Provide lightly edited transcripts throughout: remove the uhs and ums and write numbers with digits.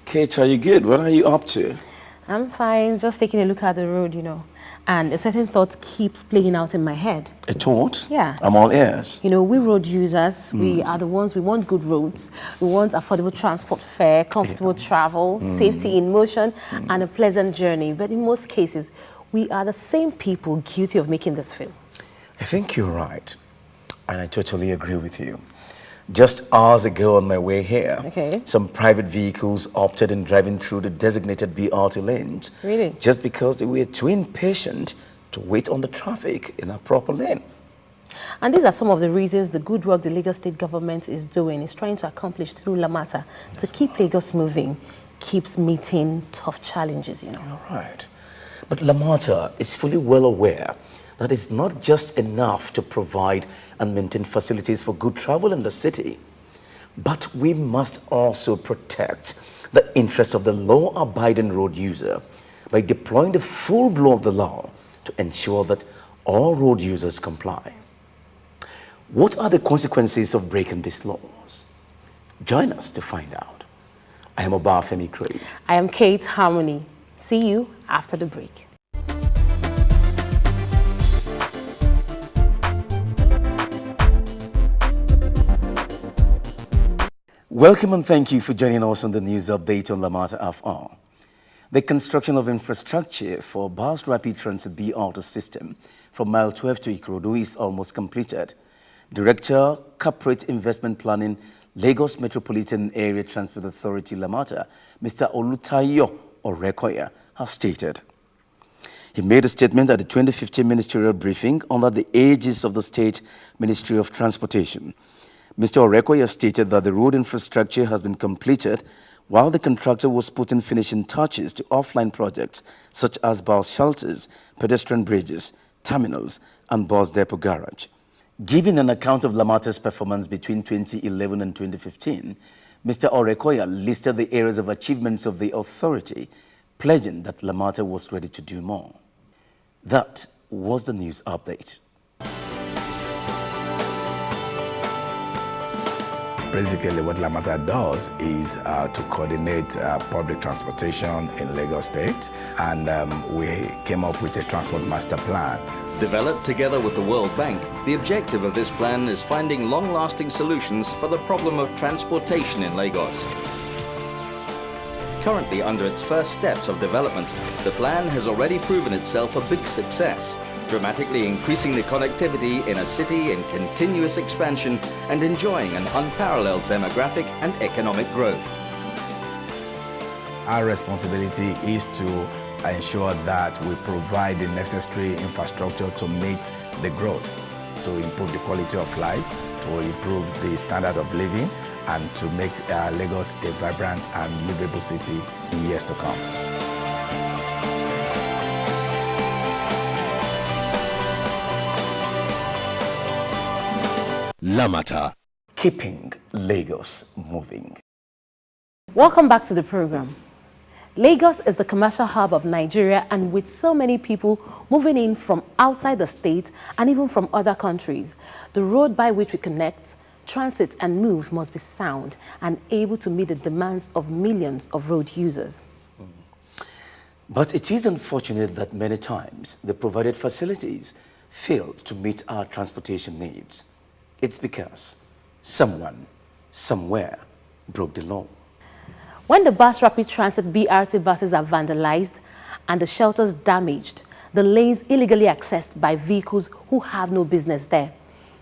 Kate, are you good? What are you up to? I'm fine, just taking a look at the road, and a certain thought keeps playing out in my head. A thought? Yeah. I'm all ears. We road users, we are the ones, we want good roads, we want affordable transport fare, comfortable travel, safety in motion, and a pleasant journey. But in most cases, we are the same people guilty of making this fail. I think you're right, and I totally agree with you. Just hours ago on my way here, some private vehicles opted in driving through the designated BRT lanes. Really? Just because they were too impatient to wait on the traffic in a proper lane. And these are some of the reasons the good work the Lagos state government is doing, is trying to accomplish through Lamata to keep Lagos moving, keeps meeting tough challenges, You're right. But Lamata is fully well aware that it's not just enough to provide and maintain facilities for good travel in the city, but we must also protect the interest of the law-abiding road user by deploying the full blow of the law to ensure that all road users comply. What are the consequences of breaking these laws? Join us to find out. I am Obafemi Craig. I am Kate Harmony. See you after the break. Welcome and thank you for joining us on the news update on Lamata FR. The construction of infrastructure for Bus Rapid Transit BRT system from Mile 12 to Ikorodu is almost completed. Director, Corporate Investment Planning, Lagos Metropolitan Area Transport Authority Lamata, Mr. Olutayo Orekoya, has stated. He made a statement at the 2015 ministerial briefing under the aegis of the State Ministry of Transportation. Mr. Orekoya stated that the road infrastructure has been completed while the contractor was putting finishing touches to offline projects such as bus shelters, pedestrian bridges, terminals, and bus depot garage. Giving an account of Lamata's performance between 2011 and 2015, Mr. Orekoya listed the areas of achievements of the authority, pledging that Lamata was ready to do more. That was the news update. Basically, what Lamata does is to coordinate public transportation in Lagos State, and we came up with a transport master plan. Developed together with the World Bank, the objective of this plan is finding long-lasting solutions for the problem of transportation in Lagos. Currently under its first steps of development, the plan has already proven itself a big success, dramatically increasing the connectivity in a city in continuous expansion and enjoying an unparalleled demographic and economic growth. Our responsibility is to ensure that we provide the necessary infrastructure to meet the growth, to improve the quality of life, to improve the standard of living, and to make Lagos a vibrant and livable city in years to come. Lamata, keeping Lagos moving. Welcome back to the program. Lagos is the commercial hub of Nigeria, and with so many people moving in from outside the state and even from other countries, the road by which we connect, transit and move must be sound and able to meet the demands of millions of road users. But it is unfortunate that many times the provided facilities fail to meet our transportation needs. It's because someone, somewhere, broke the law. When the Bus Rapid Transit BRT buses are vandalized and the shelters damaged, the lanes illegally accessed by vehicles who have no business there,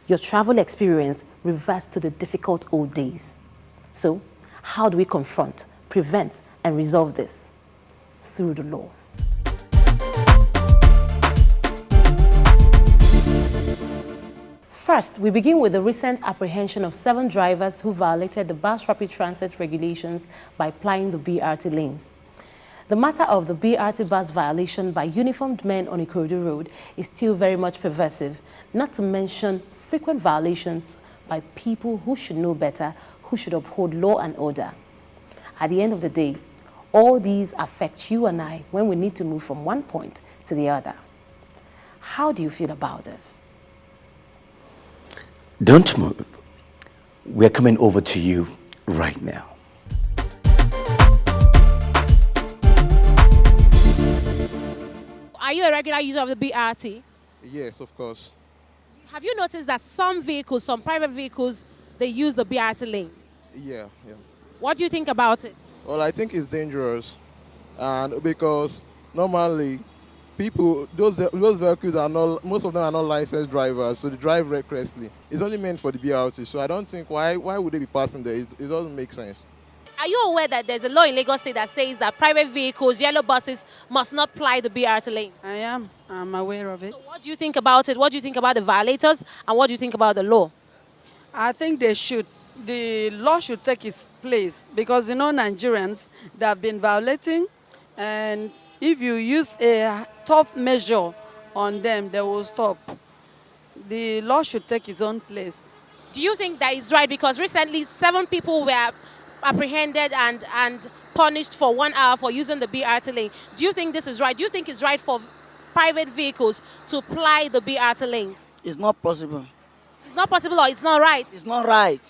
your travel experience reverts to the difficult old days. So, how do we confront, prevent, and resolve this? Through the law. First, we begin with the recent apprehension of 7 drivers who violated the Bus Rapid Transit regulations by plying the BRT lanes. The matter of the BRT bus violation by uniformed men on Ikorodu Road is still very much pervasive, not to mention frequent violations by people who should know better, who should uphold law and order. At the end of the day, all these affect you and I when we need to move from one point to the other. How do you feel about this? Don't move. We're coming over to you right now. Are you a regular user of the BRT? Yes, of course. Have you noticed that some vehicles, some private vehicles, they use the BRT lane? Yeah, yeah. What do you think about it? Well, I think it's dangerous, and because normally people, those vehicles are not, most of them are not licensed drivers, so they drive recklessly. It's only meant for the BRT, so I don't think why would they be passing there? It doesn't make sense. Are you aware that there's a law in Lagos State that says that private vehicles, yellow buses, must not ply the BRT lane? I am. I'm aware of it. So what do you think about it? What do you think about the violators? And what do you think about the law? I think they should. The law should take its place because, Nigerians, they have been violating, and if you use a tough measure on them, they will stop. The law should take its own place. Do you think that is right? Because recently 7 people were apprehended and punished for 1 hour for using the BRT lane. Do you think this is right? Do you think it's right for private vehicles to ply the BRT lane? It's not possible. It's not possible or it's not right? It's not right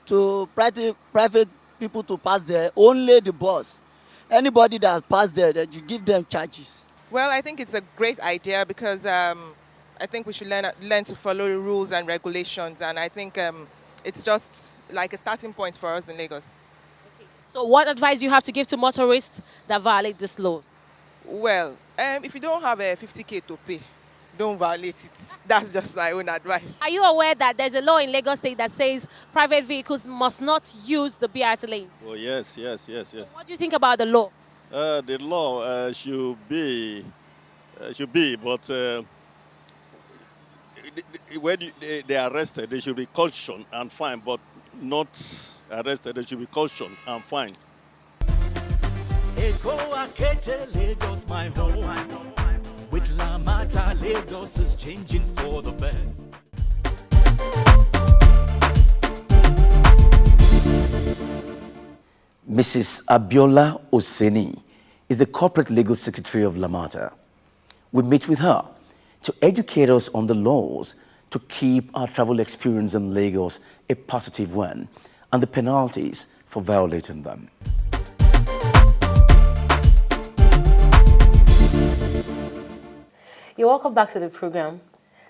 to private people to pass there, only the boss. Anybody that pass there, that you give them charges. Well, I think it's a great idea because I think we should learn to follow the rules and regulations, and I think it's just like a starting point for us in Lagos. So what advice do you have to give to motorists that violate this law? Well, if you don't have a 50K to pay, don't violate it. That's just my own advice. Are you aware that there's a law in Lagos State that says private vehicles must not use the BRT lane? Oh, yes. So what do you think about the law? The law should be, but when they are arrested, they should be cautioned and fined, but not arrested, they should be cautioned and fined. Lagos, my home. With Lamata, Lagos is changing for the best. Mrs. Abiola Oseni is the corporate legal secretary of Lamata. We meet with her to educate us on the laws to keep our travel experience in Lagos a positive one and the penalties for violating them. You're welcome back to the program.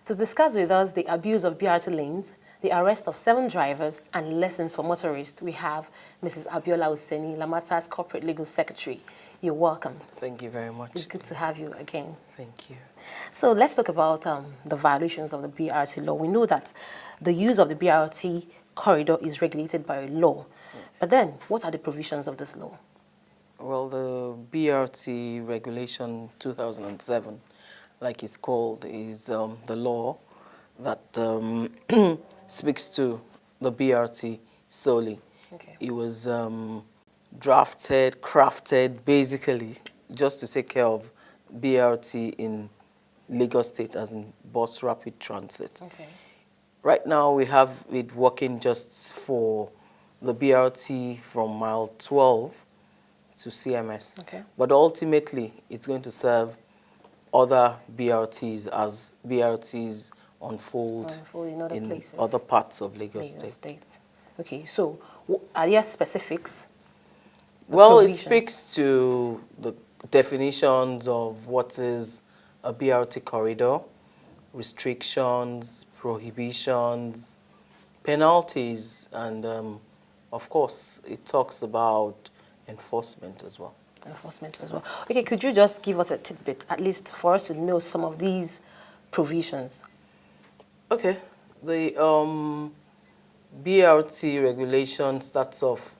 To discuss with us the abuse of BRT lanes, the arrest of 7 drivers, and lessons for motorists, we have Mrs. Abiola Oseni, Lamata's corporate legal secretary. You're welcome. Thank you very much. It's good to have you again. Thank you. So let's talk about the violations of the BRT law. We know that the use of the BRT corridor is regulated by law. But then, what are the provisions of this law? Well, the BRT Regulation 2007, like it's called, is the law that speaks to the BRT solely. Okay. It was drafted, crafted, basically, just to take care of BRT in Lagos State, as in bus rapid transit. Okay. Right now, we have it working just for the BRT from mile 12 to CMS. Okay. But ultimately, it's going to serve other BRTs as BRTs unfold in other parts of Lagos State. Okay, so are there specifics? Well, it speaks to the definitions of what is a BRT corridor, restrictions, prohibitions, penalties, and of course, it talks about enforcement as well. Enforcement as well. Okay, could you just give us a tidbit, at least for us to know some of these provisions? Okay, the BRT regulation starts off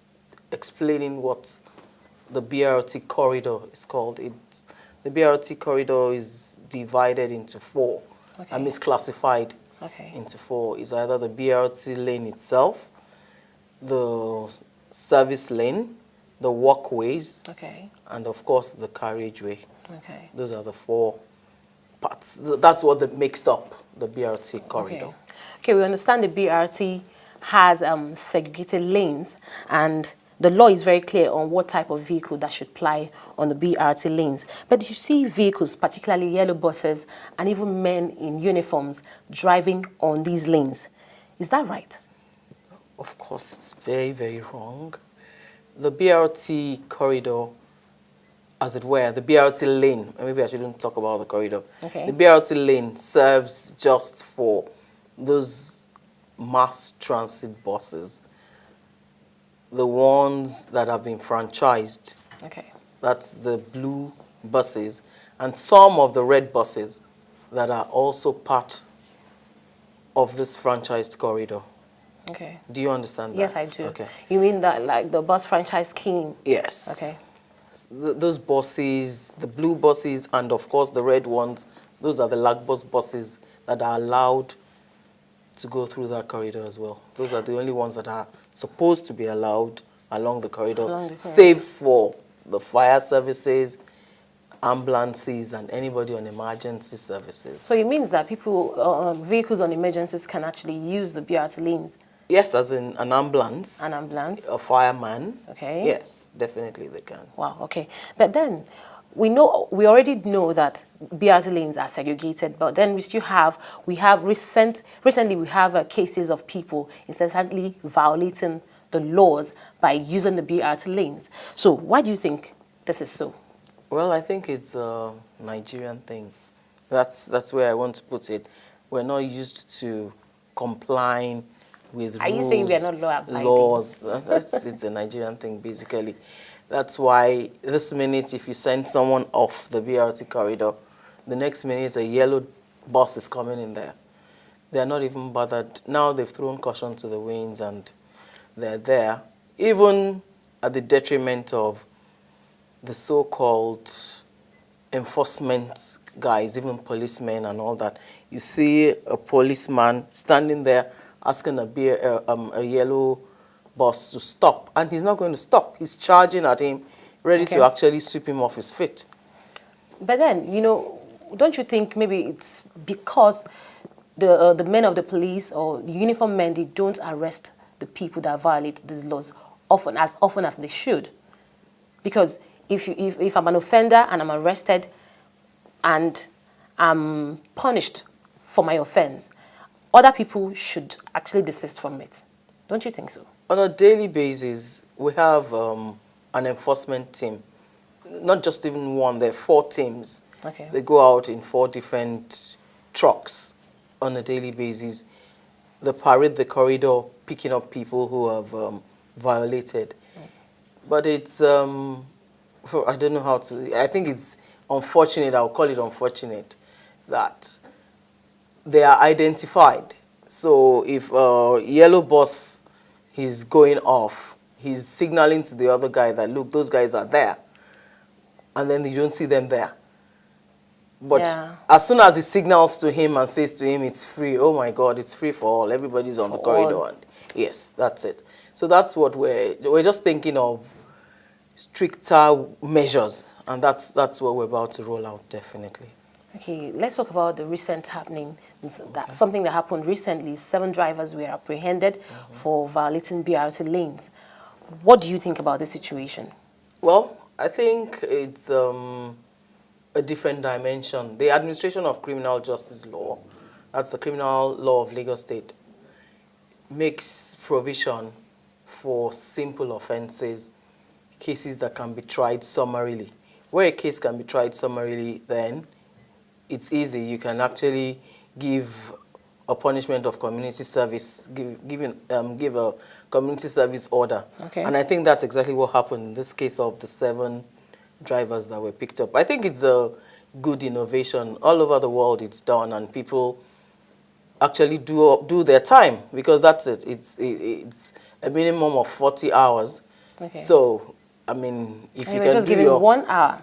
explaining what the BRT corridor is called. The BRT corridor is divided into 4. Okay. I mean, it's classified into 4. It's either the BRT lane itself, the service lane, the walkways, and of course the carriageway. Okay. Those are the 4 parts. That's what makes up the BRT corridor. Okay, we understand the BRT has segregated lanes, and the law is very clear on what type of vehicle that should ply on the BRT lanes. But you see vehicles, particularly yellow buses, and even men in uniforms driving on these lanes. Is that right? Of course, it's very, very wrong. The BRT corridor as it were, the BRT lane, maybe I shouldn't talk about the corridor. Okay. The BRT lane serves just for those mass transit buses, the ones that have been franchised. Okay. That's the blue buses, and some of the red buses that are also part of this franchised corridor. Okay. Do you understand that? Yes, I do. Okay. You mean that like the bus franchise scheme? Yes. Okay. Those buses, the blue buses, and of course the red ones, those are the Lagbus buses that are allowed to go through that corridor as well. Those are the only ones that are supposed to be allowed along the corridor, save for the fire services, ambulances, and anybody on emergency services. So it means that people, vehicles on emergencies can actually use the BRT lanes? Yes, as in an ambulance. An ambulance? A fireman. Okay. Yes, definitely they can. Wow, okay. But then, we already know that BRT lanes are segregated, but then recently we have cases of people incessantly violating the laws by using the BRT lanes. So why do you think this is so? Well, I think it's a Nigerian thing. That's where I want to put it. We're not used to complying with Are rules, you saying we are not law-abiding? laws. It's a Nigerian thing, basically. That's why this minute, if you send someone off the BRT corridor, the next minute a yellow bus is coming in there. They're not even bothered. Now they've thrown caution to the winds and they're there, even at the detriment of the so-called enforcement guys, even policemen and all that. You see a policeman standing there asking a yellow bus to stop, and he's not going to stop. He's charging at him, ready to actually sweep him off his feet. But then, don't you think maybe it's because the men of the police or the uniformed men, they don't arrest the people that violate these laws often as they should? Because if I'm an offender and I'm arrested and I'm punished for my offense, other people should actually desist from it. Don't you think so? On a daily basis, we have an enforcement team. Not just even one, there are 4 teams. Okay. They go out in 4 different trucks on a daily basis. They parade the corridor, picking up people who have violated. But it's, I don't know how to, I think it's unfortunate, I'll call it unfortunate, that they are identified. So if a yellow bus is going off, he's signaling to the other guy that, look, those guys are there. And then you don't see them there. But as soon as he signals to him and says to him, it's free, oh my God, it's free for all. Everybody's on the corridor. And yes, that's it. So that's what we're just thinking of, stricter measures. And that's what we're about to roll out, definitely. Okay, let's talk about the recent happening. Something that happened recently. 7 drivers were apprehended for violating BRT lanes. What do you think about this situation? Well, I think it's a different dimension. The administration of criminal justice law, that's the criminal law of Lagos State, makes provision for simple offenses, cases that can be tried summarily. Where a case can be tried summarily, then it's easy. You can actually give a punishment of community service, give a community service order. Okay. And I think that's exactly what happened in this case of the 7 drivers that were picked up. I think it's a good innovation. All over the world it's done, and people actually do their time, because that's it. It's a minimum of 40 hours. Okay. So, I mean, if you can just giving 1 hour.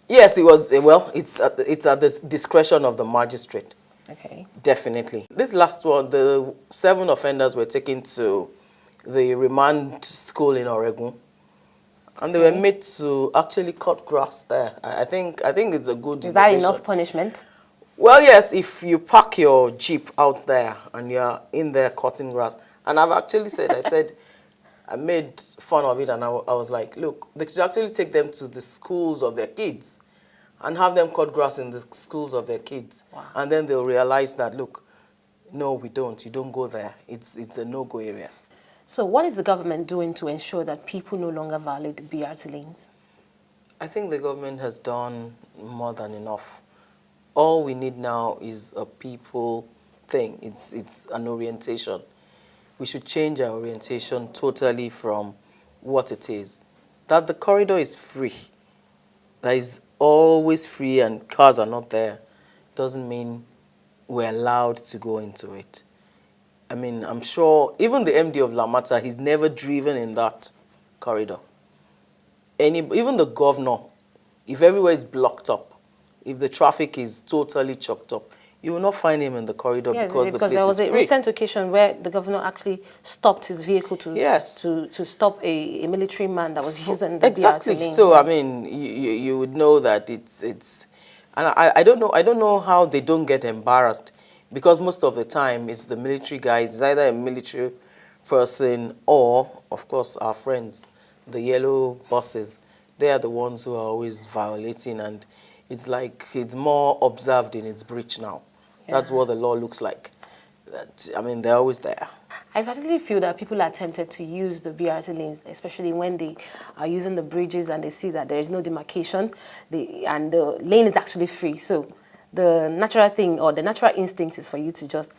Yes, it was. Well, it's at the discretion of the magistrate. Okay. Definitely. This last one, the 7 offenders were taken to the remand school in Oregon, and they were made to actually cut grass there. I think it's a good. Is that enough punishment? Well, yes, if you park your Jeep out there and you're in there cutting grass. And I've actually said, I made fun of it, and I was like, look, they should actually take them to the schools of their kids and have them cut grass in the schools of their kids. Wow. And then they'll realize that, look, no, we don't. You don't go there. It's a no-go area. So what is the government doing to ensure that people no longer violate the BRT lanes? I think the government has done more than enough. All we need now is a people thing. It's an orientation. We should change our orientation totally from what it is. That the corridor is free, that is always free and cars are not there, doesn't mean we're allowed to go into it. I mean, I'm sure even the MD of Lamata, he's never driven in that corridor. Even the governor, if everywhere is blocked up, if the traffic is totally choked up, you will not find him in the corridor because the place there was is a free. recent occasion where the governor actually stopped his vehicle to stop a military man that was using the exactly. BRT lane. So I mean, you would know that it's and I don't know how they don't get embarrassed, because most of the time it's the military guys. It's either a military person or, of course, our friends, the yellow buses. They are the ones who are always violating, and it's like it's more observed in its breach now. Yeah. That's what the law looks like. I mean, they're always there. I particularly feel that people are tempted to use the BRT lanes, especially when they are using the bridges and they see that there is no demarcation and the lane is actually free. So the natural thing or the natural instinct is for you to just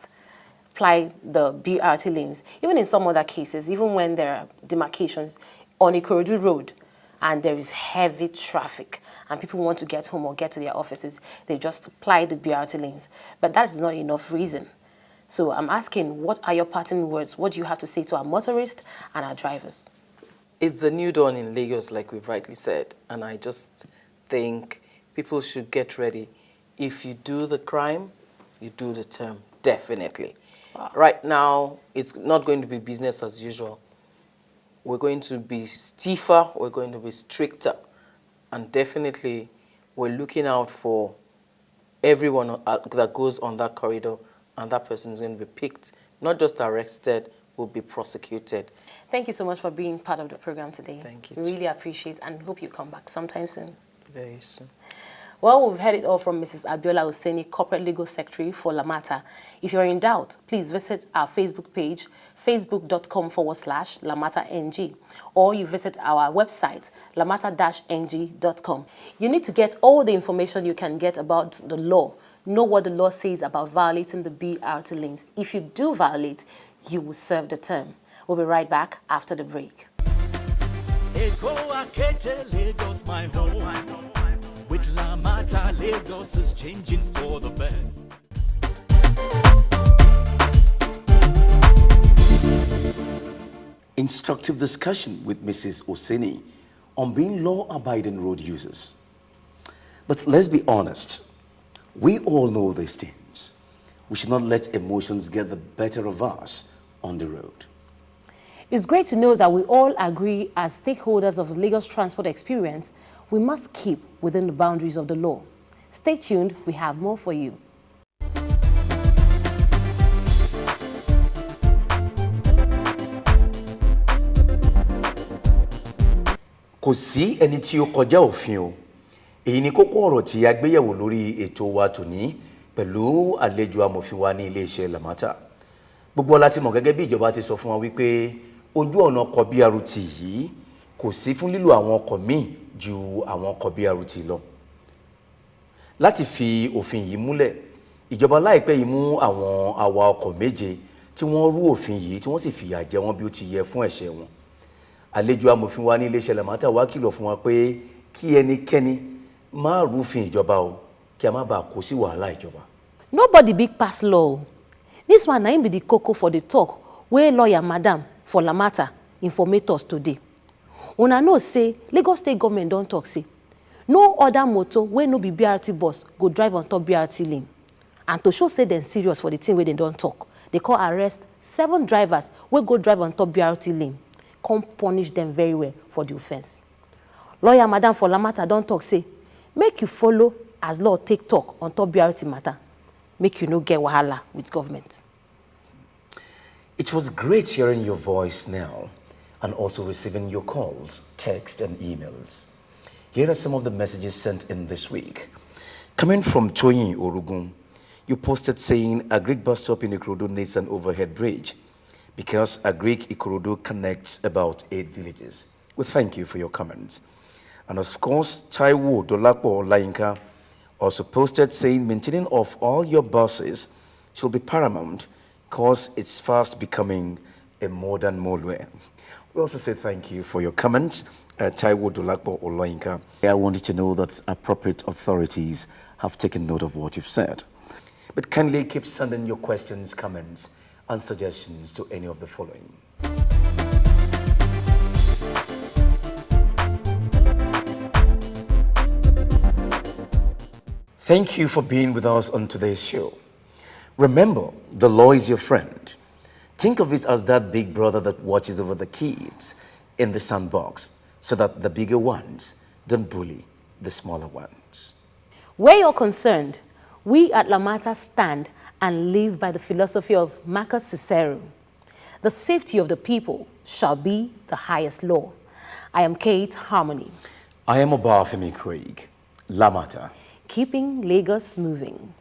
apply the BRT lanes. Even in some other cases, even when there are demarcations on a Ikorodu road and there is heavy traffic and people want to get home or get to their offices, they just apply the BRT lanes. But that is not enough reason. So I'm asking, what are your parting words? What do you have to say to our motorists and our drivers? It's a new dawn in Lagos, like we've rightly said, and I just think people should get ready. If you do the crime, you do the term, definitely. Wow. Right now, it's not going to be business as usual. We're going to be stiffer, we're going to be stricter, and definitely we're looking out for everyone that goes on that corridor, and that person is going to be picked, not just arrested, will be prosecuted. Thank you so much for being part of the program today. Thank you. We really appreciate and hope you come back sometime soon. Very soon. Well, we've heard it all from Mrs. Abiola Oseni, Corporate Legal Secretary for Lamata. If you're in doubt, please visit our Facebook page, facebook.com/LamataNG, or you visit our website, lamata-ng.com. You need to get all the information you can get about the law. Know what the law says about violating the BRT lanes. If you do violate, you will serve the term. We'll be right back after the break. Lagos, my home. With Lamata, Lagos is changing for the best. Instructive discussion with Mrs. Oseni on being law-abiding road users. But let's be honest, we all know these things. We should not let emotions get the better of us on the road. It's great to know that we all agree as stakeholders of the Lagos transport experience, we must keep within the boundaries of the law. Stay tuned, we have more for you. Kò sí ẹni tí ó kọjá òfin o. Èyí ni kókó ọ̀rọ̀ tí a gbé yẹ̀wò lórí ètò wa tòní pẹ̀lú àlejò amòfin wa ní ilé-iṣẹ́ Lamata. Gbogbo wa láti mọ̀ gẹ́gẹ́ bí ìjọba ti sọ fún wa wípé ojú ọ̀nà ọkọ̀ BRT yìí kò sí fún lílo àwọn ọkọ̀ míì ju àwọn ọkọ̀ BRT lọ. Láti fi òfin yìí múlẹ̀, ìjọba láìpẹ́ yìí mú àwọn àwa ọkọ̀ méje tí wọ́n rú òfin yìí tí wọ́n sì fìyà jẹ wọ́n bí ó ti yẹ fún ẹ̀ṣẹ̀ wọn. Àlejò amòfin wa ní ilé-iṣẹ́ Lamata wá kìlọ̀ fún wa pé kí ẹnikẹ́ni má rúfin ìjọba o, kí a má bàa kó sí wàhálà ìjọba. Nobody big pass law. This one na im be the koko for the talk wey lawyer madam for Lamata informate us today. Una know say Lagos State government don talk say no other motor wey no be BRT bus go drive on top BRT lane. And to show say dem serious for the thing wey dem don talk, they call arrest 7 drivers wey go drive on top BRT lane, come punish them very well for the offense. Lawyer madam for Lamata don talk say make you follow as law take talk on top BRT matter, make you no get wahala with government. It was great hearing your voice now and also receiving your calls, text and emails. Here are some of the messages sent in this week. Coming from Toyin Orugun, you posted saying Agric bus stop in Ikorodu needs an overhead bridge because Agric Ikorodu connects about 8 villages. We thank you for your comments. And of course, Taiwo Dolapo Olainka also posted saying maintaining of all your buses should be paramount because it's fast becoming a modern molwe. We also say thank you for your comments, Taiwo Dolapo Olainka. I want you to know that appropriate authorities have taken note of what you've said. But kindly keep sending your questions, comments, and suggestions to any of the following. Thank you for being with us on today's show. Remember, the law is your friend. Think of it as that big brother that watches over the kids in the sandbox so that the bigger ones don't bully the smaller ones. Where you're concerned, we at Lamata stand and live by the philosophy of Marcus Cicero. The safety of the people shall be the highest law. I am Kate Harmony. I am Obafemi Craig, Lamata. Keeping Lagos moving.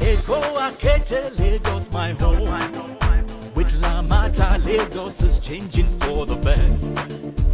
Eko Akete, Lagos, my home. With Lamata, Lagos is changing for the best.